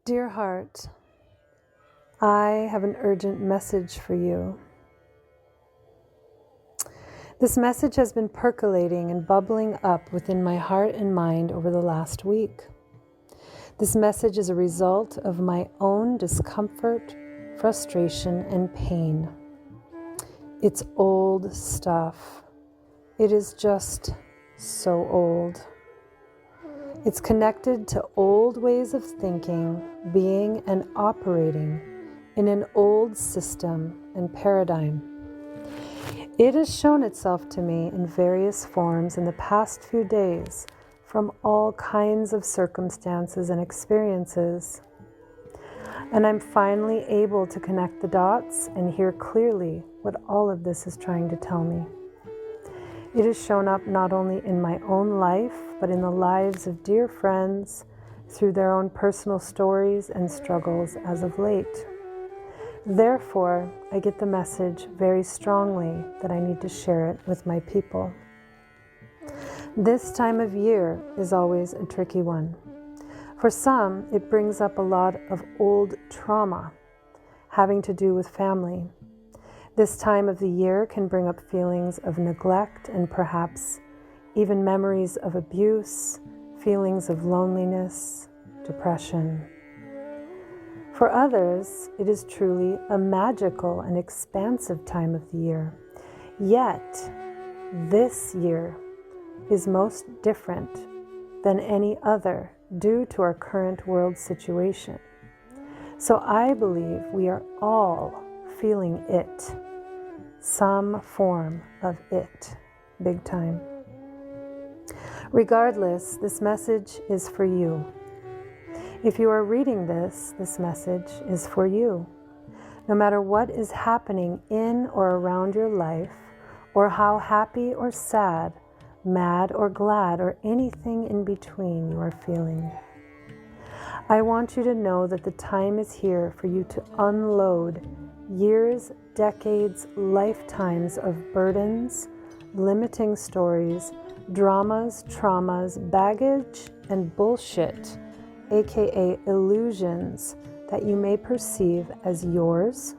Dear heart, I have an urgent message for you. This message has been percolating and bubbling up within my heart and mind over the last week. This message is a result of my own discomfort, frustration, and pain. It's old stuff. It is just so old. It's connected to old ways of thinking, being, and operating in an old system and paradigm. It has shown itself to me in various forms in the past few days from all kinds of circumstances and experiences. And I'm finally able to connect the dots and hear clearly what all of this is trying to tell me. It has shown up not only in my own life, but in the lives of dear friends through their own personal stories and struggles as of late. Therefore, I get the message very strongly that I need to share it with my people. This time of year is always a tricky one. For some, it brings up a lot of old trauma having to do with family. This time of the year can bring up feelings of neglect and perhaps even memories of abuse, feelings of loneliness, depression. For others, it is truly a magical and expansive time of the year. Yet, this year is most different than any other due to our current world situation. So I believe we are all feeling it. Some form of it, big time. Regardless, this message is for you. If you are reading this message is for you. No matter what is happening in or around your life, or how happy or sad, mad or glad, or anything in between you are feeling. I want you to know that the time is here for you to unload years, decades, lifetimes of burdens, limiting stories, dramas, traumas, baggage, and bullshit, aka illusions that you may perceive as yours,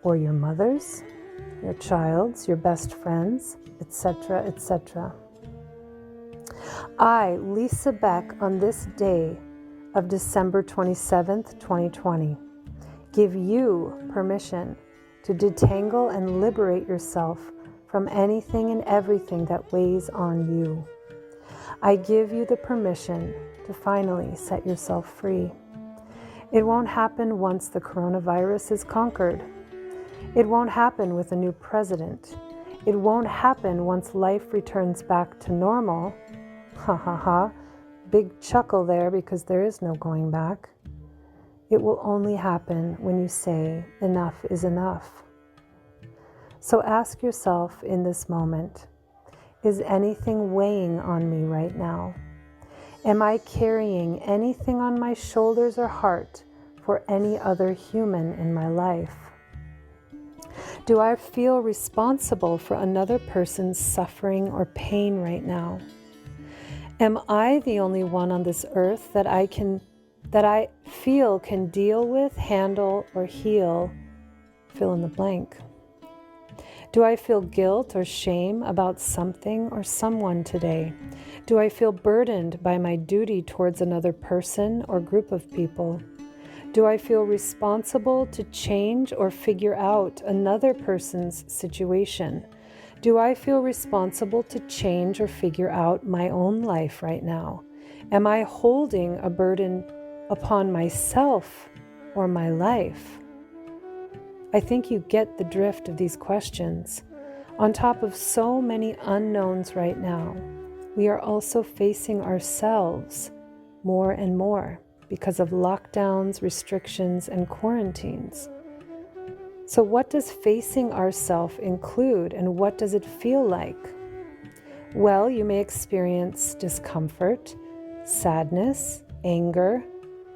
or your mother's, your child's, your best friend's, etc., etc. I, Lisa Beck, on this day of December 27th, 2020, give you permission to detangle and liberate yourself from anything and everything that weighs on you. I give you the permission to finally set yourself free. It won't happen once the coronavirus is conquered. It won't happen with a new president. It won't happen once life returns back to normal. Ha ha ha. Big chuckle there because there is no going back. It will only happen when you say enough is enough. So ask yourself in this moment, is anything weighing on me right now? Am I carrying anything on my shoulders or heart for any other human in my life? Do I feel responsible for another person's suffering or pain right now? Am I the only one on this earth that I feel can deal with, handle, or heal, fill in the blank? Do I feel guilt or shame about something or someone today? Do I feel burdened by my duty towards another person or group of people? Do I feel responsible to change or figure out another person's situation? Do I feel responsible to change or figure out my own life right now? Am I holding a burden upon myself or my life? I think you get the drift of these questions. On top of so many unknowns right now, we are also facing ourselves more and more because of lockdowns, restrictions, and quarantines. So what does facing ourselves include, and what does it feel like? Well, you may experience discomfort, sadness, anger,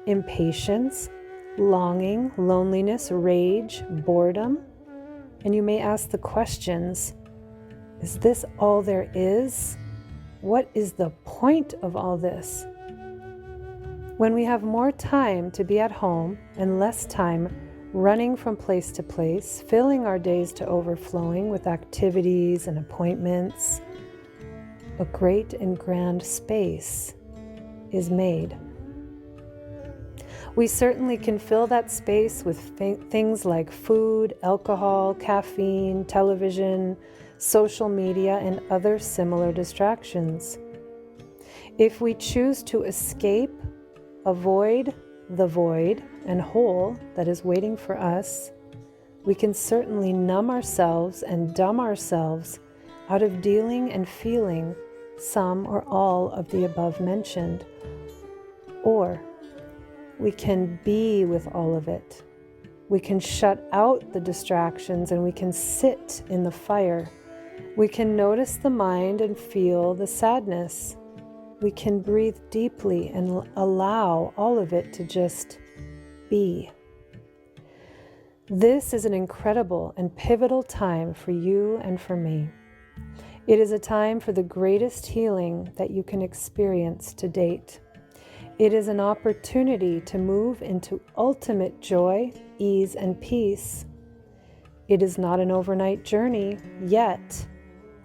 impatience, longing, loneliness, rage, boredom. And you may ask the questions, is this all there is? What is the point of all this? When we have more time to be at home and less time running from place to place, filling our days to overflowing with activities and appointments, a great and grand space is made. We certainly can fill that space with things like food, alcohol, caffeine, television, social media, and other similar distractions. If we choose to escape, avoid the void and hole that is waiting for us, we can certainly numb ourselves and dumb ourselves out of dealing and feeling some or all of the above mentioned. Or we can be with all of it. We can shut out the distractions and we can sit in the fire. We can notice the mind and feel the sadness. We can breathe deeply and allow all of it to just be. This is an incredible and pivotal time for you and for me. It is a time for the greatest healing that you can experience to date. It is an opportunity to move into ultimate joy, ease, and peace. It is not an overnight journey, yet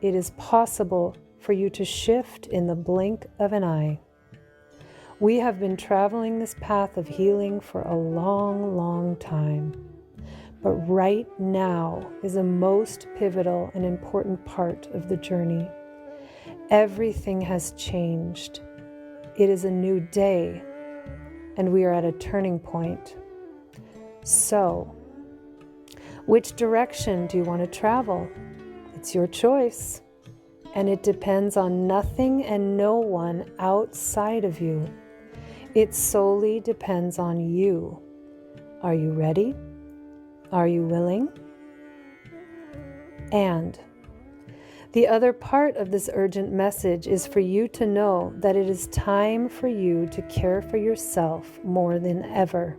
it is possible for you to shift in the blink of an eye. We have been traveling this path of healing for a long, long time. But right now is a most pivotal and important part of the journey. Everything has changed. It is a new day, and we are at a turning point. So, which direction do you want to travel? It's your choice, and it depends on nothing and no one outside of you. It solely depends on you. Are you ready? Are you willing? And the other part of this urgent message is for you to know that it is time for you to care for yourself more than ever.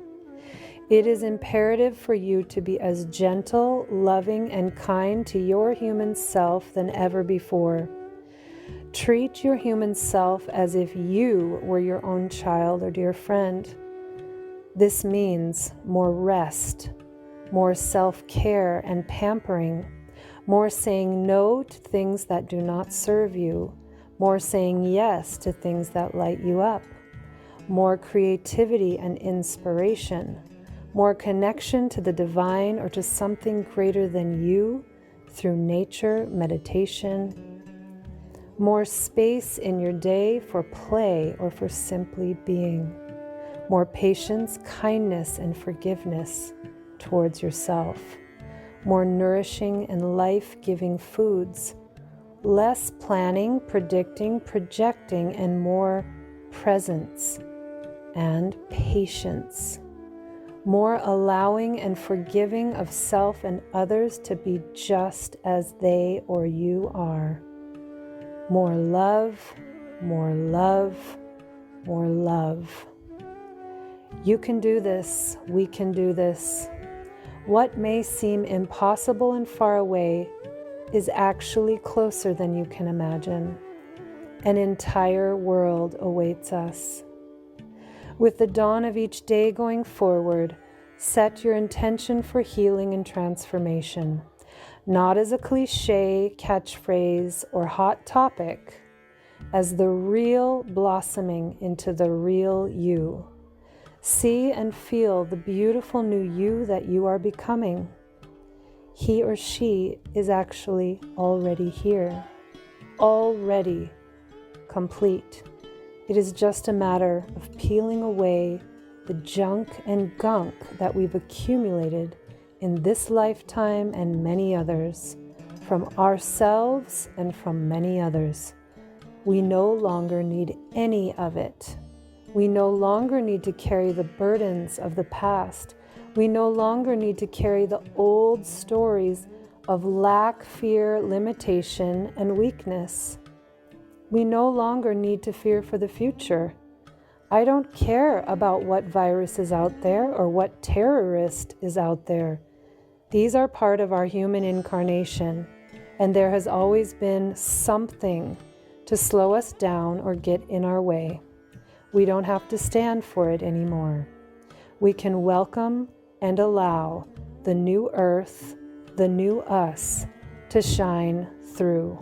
It is imperative for you to be as gentle, loving, and kind to your human self than ever before. Treat your human self as if you were your own child or dear friend. This means more rest, more self-care and pampering, more saying no to things that do not serve you, more saying yes to things that light you up, more creativity and inspiration, more connection to the divine or to something greater than you through nature, meditation, more space in your day for play or for simply being, more patience, kindness, and forgiveness towards yourself, more nourishing and life-giving foods, less planning, predicting, projecting, and more presence and patience, more allowing and forgiving of self and others to be just as they or you are, more love, more love, more love. You can do this. We can do this. What may seem impossible and far away is actually closer than you can imagine. An entire world awaits us. With the dawn of each day going forward, set your intention for healing and transformation, not as a cliche, catchphrase, or hot topic, as the real blossoming into the real you. See and feel the beautiful new you that you are becoming. He or she is actually already here, already complete. It is just a matter of peeling away the junk and gunk that we've accumulated in this lifetime and many others, from ourselves and from many others. We no longer need any of it. We no longer need to carry the burdens of the past. We no longer need to carry the old stories of lack, fear, limitation, and weakness. We no longer need to fear for the future. I don't care about what virus is out there or what terrorist is out there. These are part of our human incarnation, and there has always been something to slow us down or get in our way. We don't have to stand for it anymore. We can welcome and allow the new earth, the new us, to shine through.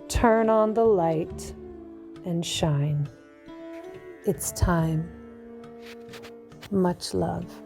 Turn on the light and shine. It's time. Much love.